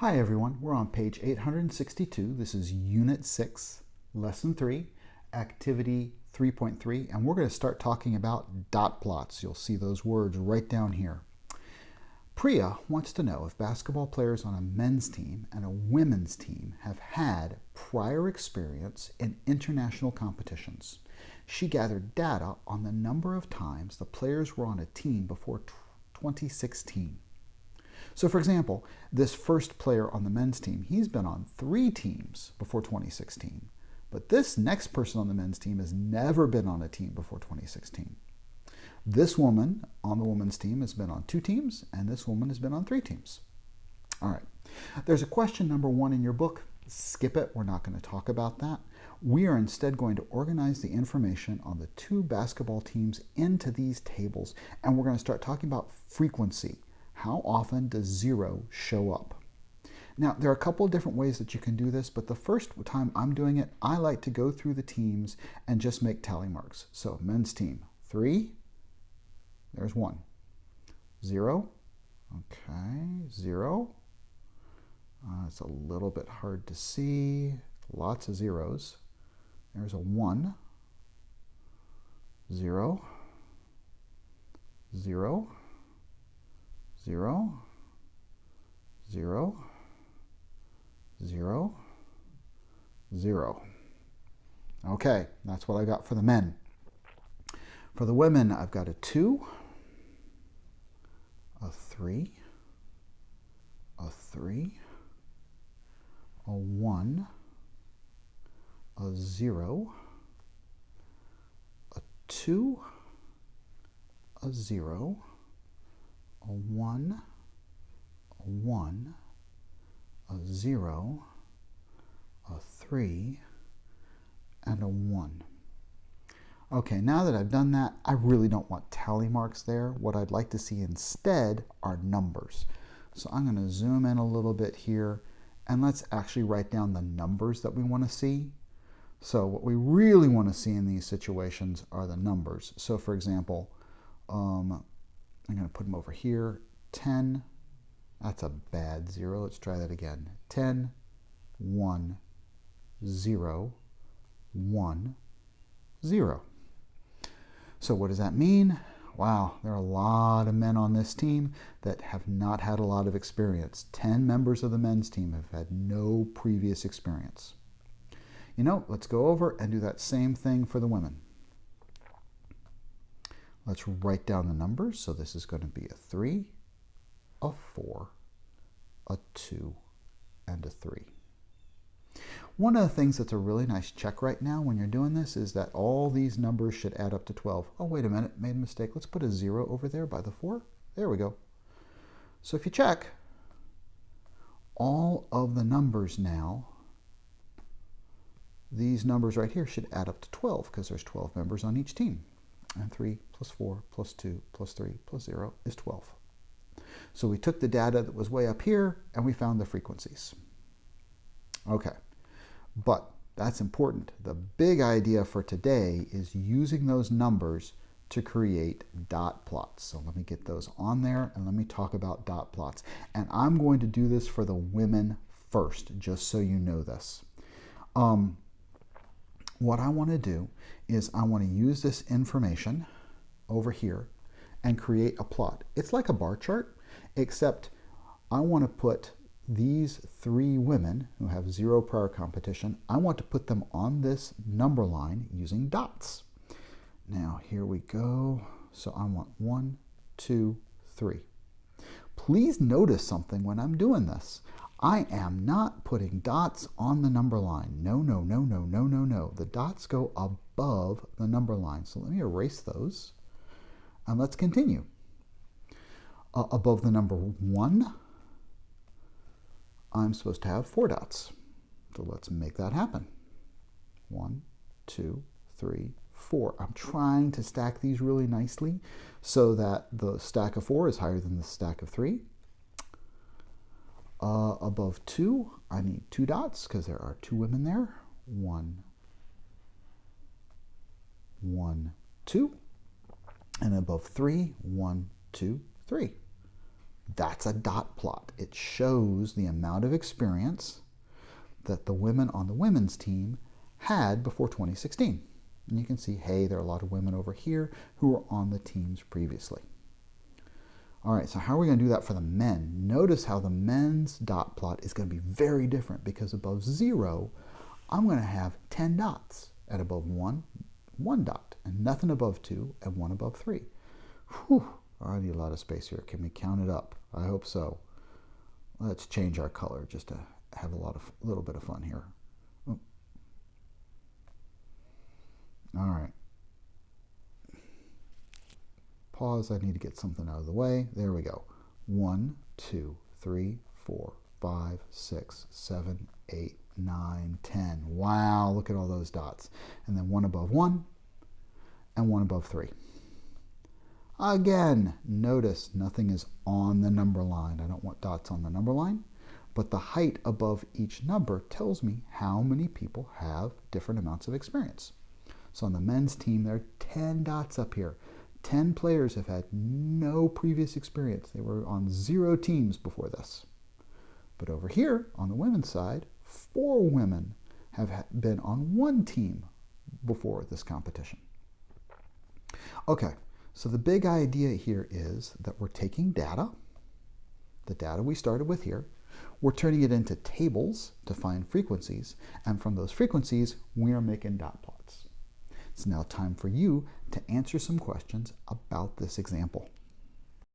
Hi everyone, we're on page 862. This is Unit 6, Lesson 3, Activity 3.3, and we're going to start talking about dot plots. You'll see those words right down here. Priya wants to know if basketball players on a men's team and a women's team have had prior experience in international competitions. She gathered data on the number of times the players were on a team before 2016. So for example, this first player on the men's team, he's been on 3 teams before 2016. But this next person on the men's team has never been on a team before 2016. This woman on the women's team has been on 2 teams, and this woman has been on 3 teams. All right. There's a question number 1 in your book. Skip it. We're not going to talk about that. We are instead going to organize the information on the 2 basketball teams into these tables, and we're going to start talking about frequency. How often does 0 show up? Now, there are a couple of different ways that you can do this, but the first time I'm doing it, I like to go through the teams and just make tally marks. So, men's team, 3, there's 1. 0, okay, 0. It's a little bit hard to see, lots of zeros. There's a 1, 0, 0, 0, 0, 0, 0. Okay, that's what I got for the men. For the women, I've got a 2, a 3, a 3, a 1, a 0, a 2, a 0, a 1, a 1, a 0, a 3, and a 1. Okay, now that I've done that, I really don't want tally marks there. What I'd like to see instead are numbers. So I'm going to zoom in a little bit here, and let's actually write down the numbers that we want to see. So what we really want to see in these situations are the numbers. So for example, I'm going to put them over here. 10, that's a bad 0. Let's try that again. 10, 1, 0, 1, 0. So what does that mean? Wow, there are a lot of men on this team that have not had a lot of experience. 10 members of the men's team have had no previous experience. You know, let's go over and do that same thing for the women. Let's write down the numbers. So this is going to be a 3, a 4, a 2, and a 3. One of the things that's a really nice check right now when you're doing this is that all these numbers should add up to 12. Oh, wait a minute, made a mistake. Let's put a 0 over there by the 4. There we go. So if you check, all of the numbers now, these numbers right here should add up to 12 because there's 12 members on each team. And 3 plus 4 plus 2 plus 3 plus 0 is 12. So we took the data that was way up here and we found the frequencies. Okay, but that's important. The big idea for today is using those numbers to create dot plots. So let me get those on there and let me talk about dot plots. And I'm going to do this for the women first, just so you know this. What I want to do is I want to use this information over here and create a plot. It's like a bar chart, except I want to put these 3 women who have 0 prior competition, I want to put them on this number line using dots. Now here we go. So I want 1, 2, 3. Please notice something when I'm doing this. I am not putting dots on the number line. No, no, no, no, no, no, no. The dots go above the number line. So let me erase those. And let's continue. Above the number 1, I'm supposed to have 4 dots. So let's make that happen. 1, 2, 3, 4. I'm trying to stack these really nicely so that the stack of 4 is higher than the stack of 3. Above 2, I need 2 dots because there are 2 women there. 1, 1, 2. And above 3, 1, 2, 3. That's a dot plot. It shows the amount of experience that the women on the women's team had before 2016. And you can see, hey, there are a lot of women over here who were on the teams previously. All right, so how are we going to do that for the men? Notice how the men's dot plot is going to be very different, because above 0, I'm going to have 10 dots. At above 1, 1 dot, and nothing above 2, and 1 above 3. Whew, I need a lot of space here. Can we count it up? I hope so. Let's change our color just to have a little bit of fun here. Oh. All right. Pause. I need to get something out of the way. There we go. 1, 2, 3, 4, 5, 6, 7, 8, 9, 10. Wow, look at all those dots. And then 1 above 1 and 1 above 3. Again, notice nothing is on the number line. I don't want dots on the number line, but the height above each number tells me how many people have different amounts of experience. So on the men's team, there are 10 dots up here. 10 players have had no previous experience. They were on 0 teams before this. But over here, on the women's side, 4 women have been on 1 team before this competition. Okay, so the big idea here is that we're taking data, the data we started with here, we're turning it into tables to find frequencies, and from those frequencies, we are making dot plots. It's now time for you to answer some questions about this example.